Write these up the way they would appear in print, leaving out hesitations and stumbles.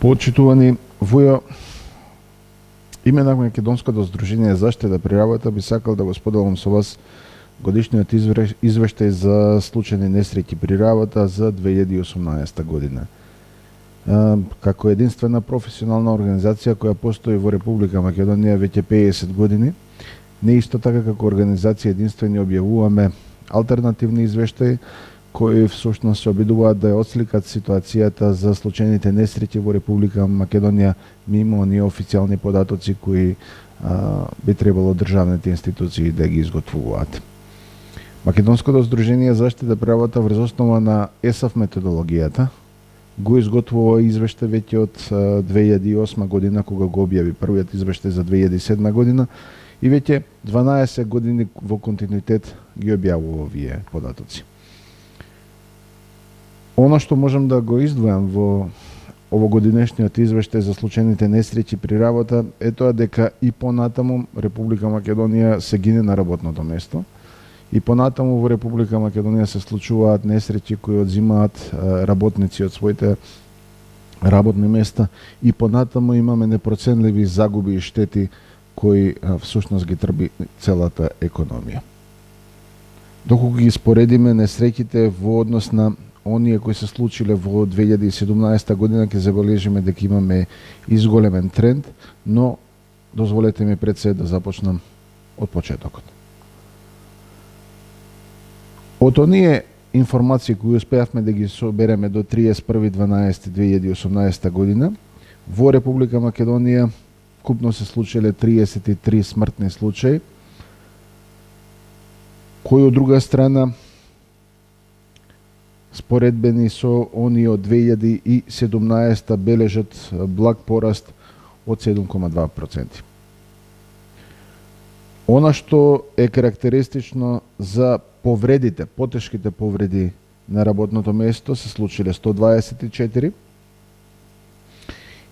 Почитувани, во име на Македонското здружение за заштита при работа би сакал да го споделам со вас годишниот извештај за случајни несреќи при работа за 2018 година. Како единствена професионална организација која постои во Република Македонија веќе 50 години, не исто така како организација единствени објавуваме алтернативни извештаи кои всушност се обидуваат да ја отсликат ситуацијата за случајните несреќи во Република Македонија мимо оние официјални податоци кои би требало државните институции да ги изготвуваат. Македонското здружение за заштита при работа врз основа на ЕСАФ методологијата го изготвува извештај веќе од 2008 година кога го објави првиот извештај за 2007 година и веќе 12 години во континуитет ги објавува овие податоци. Оно што можам да го издвојам во овогодинешниот извештај за случајните несреќи при работа е тоа дека и понатаму Република Македонија се гине на работното место и понатаму во Република Македонија се случуваат несреќи кои одзимаат работници од своите работни места и понатаму имаме непроценливи загуби и штети кои всушност ги трби целата економија. Доколку ги споредиме несреќите во однос на оние кои се случиле во 2017 година, ќе забележиме дека имаме изголемен тренд, но дозволете ми пред се да започнам од почетокот. Од оние информации кои успеавме да ги собереме до 31.12.2018 година, во Република Македонија вкупно се случиле 33 смртни случаи, кои од друга страна споредбени со оние од 2017 бележат благ пораст од 7,2%. Она што е карактеристично за повредите, потешките повреди на работното место се случиле 124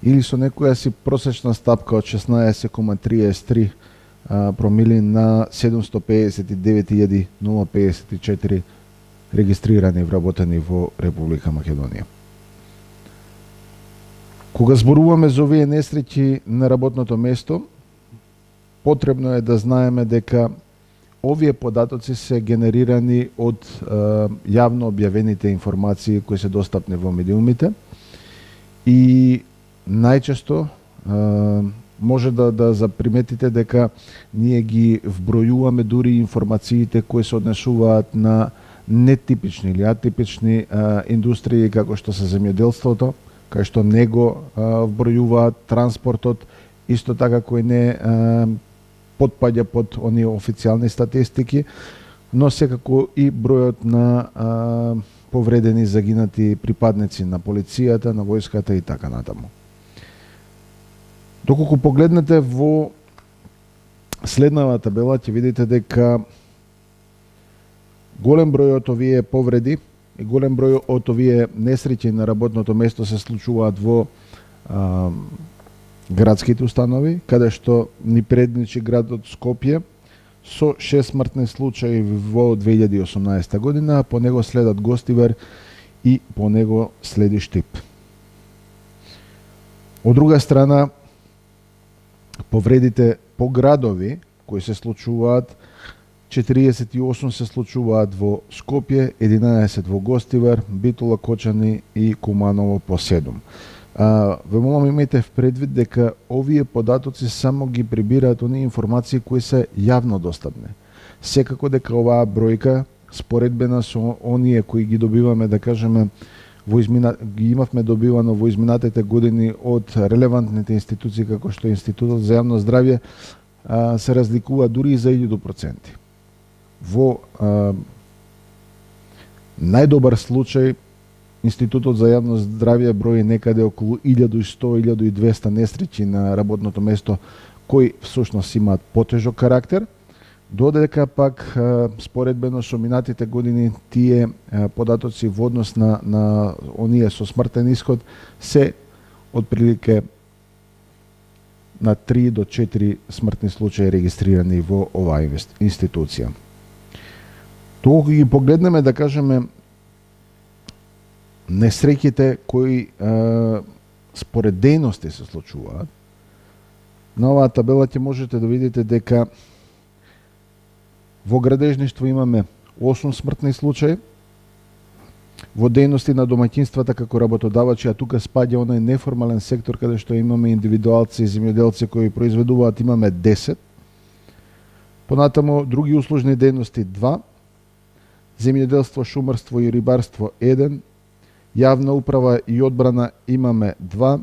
или со некоја си просечна стапка од 16,33 промили на 759.054 регистрирани и вработени во Република Македонија. Кога зборуваме за овие несреќи на работното место, потребно е да знаеме дека овие податоци се генерирани од јавно објавените информации кои се достапни во медиумите и најчесто може да заприметите дека ние ги вбројуваме дури информациите кои се однесуваат на нетипични или атипични индустрии како што се земјоделството, кај што не го вбројуваат транспортот, исто така кој не потпаѓа под оние официјални статистики, но секако и бројот на повредени, загинати припадници на полицијата, на војската и така натаму. Доколку погледнете во следнава табела, ќе видите дека голем број од овие повреди и голем број од овие несреќи на работното место се случуваат во градските установи, каде што ни предничи градот Скопје со 6 смртни случаи во 2018 година, а по него следат Гостивар и по него следи Штип. Од друга страна, повредите по градови кои се случуваат 48 се случуваат во Скопје, 11 во Гостивар, Битола, Кочани и Куманово по 7. Ве молам имајте в предвид дека овие податоци само ги прибираат оние информации кои се јавно достапни. Секако дека оваа бројка споредбена со оние кои ги добиваме, да кажеме, ги имавме добивано во изминатите години од релевантните институции како што е Институтот за јавно здравје, се разликува дури и за 1000%. Во најдобар случај Институтот за јавно здравје брои некаде околу 1100-1200 несреќи на работното место кои всушност имаат потежок карактер, додека пак споредбено со минатите години тие податоци во однос на оние со смртен исход се отприлике на 3 до 4 смртни случаи регистрирани во оваа институција. Доколку ги погледнеме, да кажеме, несреќите кои според дејности се случуваат. На оваа табела ќе можете да видите дека во градежништво имаме 8 смртни случаи, во дејности на домаќинствата како работодавачи, а тука спаѓа онај неформален сектор каде што имаме индивидуалци и земјоделци кои произведуваат, имаме 10. Понатаму други услужни дејности 2, земјоделство, шумарство и рибарство 1, јавна управа и одбрана имаме 2,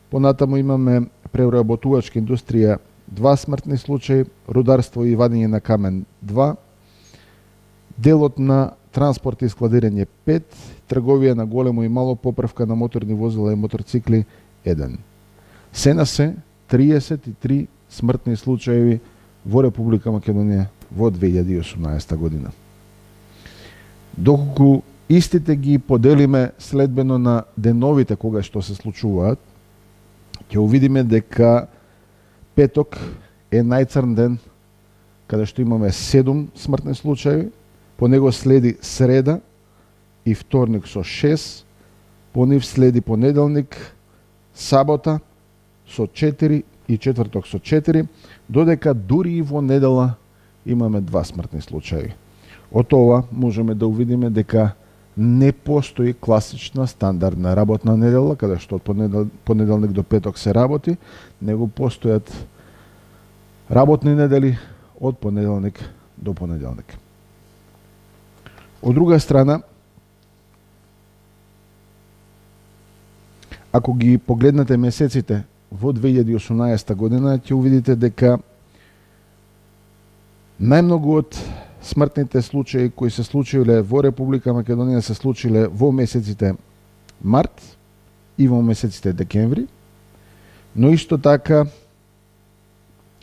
понатаму имаме преработувачка индустрија 2 смртни случаи, рударство и вадење на камен 2, делот на транспорт и складирање 5, трговија на големо и мало, поправка на моторни возила и моторцикли 1. Се на се 33 смртни случаи во Република Македонија во 2018 година. Доколку истите ги поделиме следбено на деновите кога што се случуваат, ќе увидиме дека петок е најцрн ден, каде што имаме 7 смртни случаи, по него следи среда и вторник со 6, по нив следи понеделник, сабота со 4 и четврток со 4, додека дури и во недела имаме 2 смртни случаи. Од ова можеме да увидиме дека не постои класична стандардна работна недела, каде што од понеделник до петок се работи, него постојат работни недели од понеделник до понеделник. Од друга страна, ако ги погледнете месеците во 2018 година, ќе увидите дека најмногу од смртните случаи кои се случиле во Република Македонија се случиле во месеците март и во месеците декември, но исто така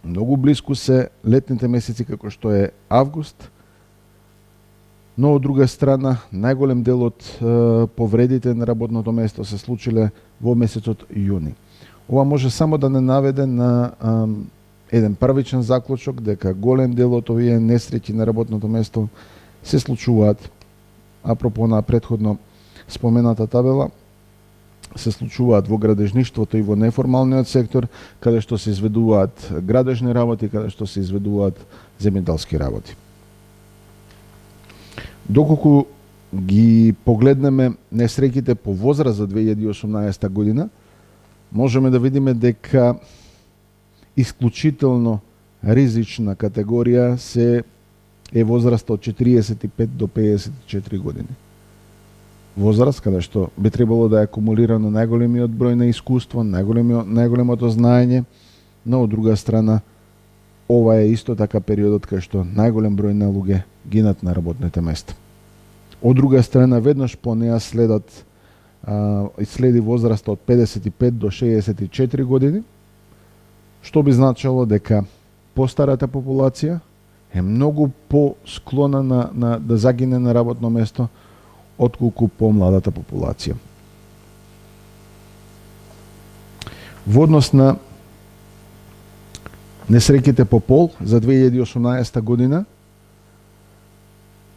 многу блиску се летните месеци како што е август, но од друга страна најголем дел од повредите на работното место се случиле во месецот јуни. Ова може само да не наведе на еден првичен заклучок дека голем дел од овие несреќи на работното место се случуваат, апропо на претходно спомената табела, се случуваат во градежништвото и во неформалниот сектор, каде што се изведуваат градежни работи, каде што се изведуваат земјоделски работи. Доколку ги погледнеме несреќите по возраст за 2018 година, можеме да видиме дека исклучително ризична категорија се е возраста од 45 до 54 години. Возраст каде што би требало да е акумулирано најголемиот број на искуство, најголемото знаење, но од друга страна ова е исто така периодот кај што најголем број на луѓе гинат на работните места. Од друга страна, веднаш по неа следи возраста од 55 до 64 години, што би значило дека постарата популација е многу по-склона да загине на работно место отколку помладата популација. Во однос на несреќите по пол за 2018 година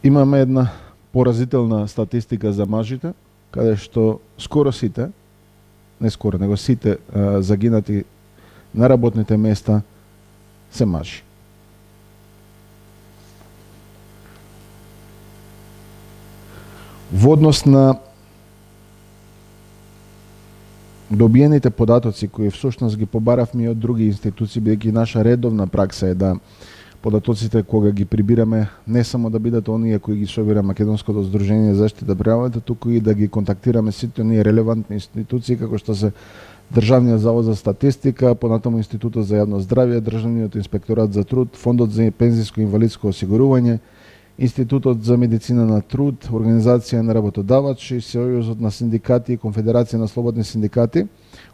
имаме една поразителна статистика за мажите, каде што скоро сите, не скоро, него сите загинати на работните места се мажи. Во однос на добиените податоци кои всушност ги побаравме и од други институции, бидејќи наша редовна пракса е да податоците кога ги прибираме не само да бидат оние кои ги собира Македонското здружение за заштита пријавата, туку и да ги контактираме сите оние релевантни институции како што се Државниот завод за статистика, понатаму Институтот за јавно здравје, Државниот инспекторат за труд, Фондот за пензиско и инвалидско осигурување, Институтот за медицина на труд, Организација на работодавачи, Сојузот на синдикати и Конфедерација на слободни синдикати.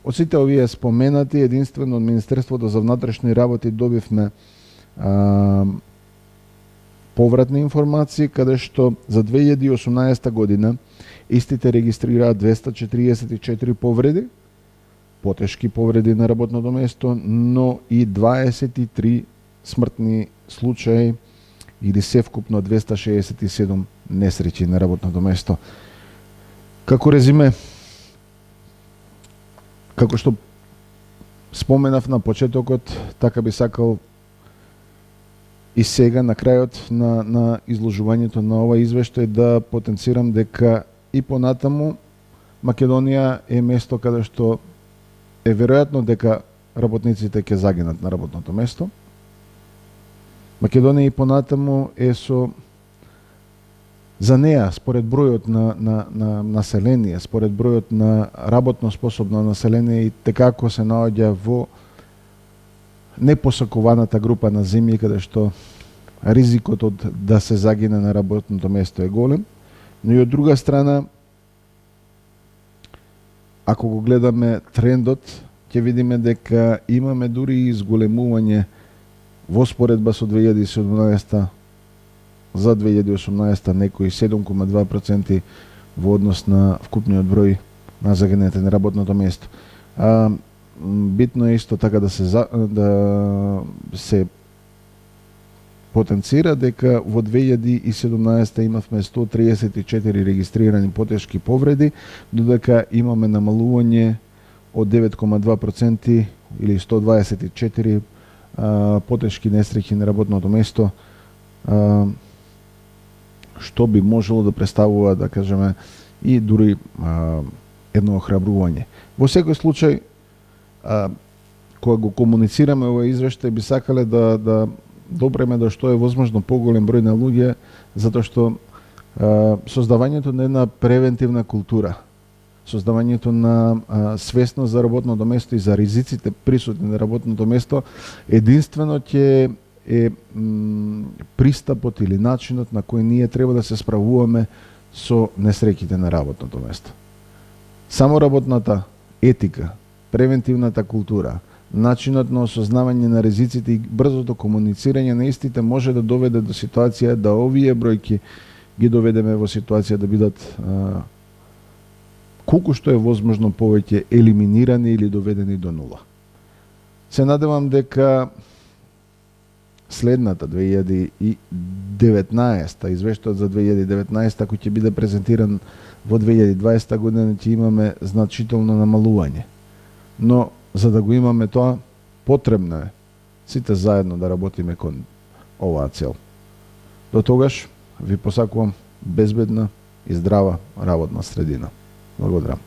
Од сите овие споменати, единствено од Министерството за внатрешни работи добивме повратни информации, каде што за 2018 година истите регистрираат 244 повреди, потешки повреди на работното место, но и 23 смртни случаи или севкупно 267 несреќи на работното место. Како Како што споменав на почетокот, така би сакал и сега на крајот на изложувањето на ова извештај да потенцирам дека и понатаму Македонија е место каде што е веројатно дека работниците ќе загинат на работното место. Македонија и понатаму е за неа, според бројот на население, според бројот на работно способно население, и текако се наоѓа во непосакуваната група на земји каде што ризикот од да се загине на работното место е голем, но и од друга страна, ако го гледаме трендот, ќе видиме дека имаме дури и изголемување во споредба со 2017 за 2018 некои 7,2% во однос на вкупниот број на загинете на работното место. Битно е исто така да се потенцира дека во 2017 имавме 134 регистрирани потешки повреди, додека имаме намалување од 9,2% или 124 потешки несреќи на работното место, што би можело да представува, да кажеме, и дури едно охрабрување. Во секој случај, кога го комуницираме овој извештај, би сакале да допреме до што е возможно поголем број на луѓе, затоа што создавањето на една превентивна култура, создавањето на свесност за работното место и за ризиците присутни на работното место, единствено ќе е пристапот или начинот на кој ние треба да се справуваме со несреќите на работното место. Само работната етика, превентивната култура, начинот на осознавање на ризиците и брзото комуницирање на истите може да доведе до ситуација да овие бројки ги доведеме во ситуација да бидат колку што е возможно повеќе елиминирани или доведени до нула. Се надевам дека следната 2019, извештајот за 2019, кој ќе биде презентиран во 2020 година, ќе имаме значително намалување. Но за да го имаме тоа, потребно е сите заедно да работиме кон оваа цел. До тогаш ви посакувам безбедна и здрава работна средина. Благодарам.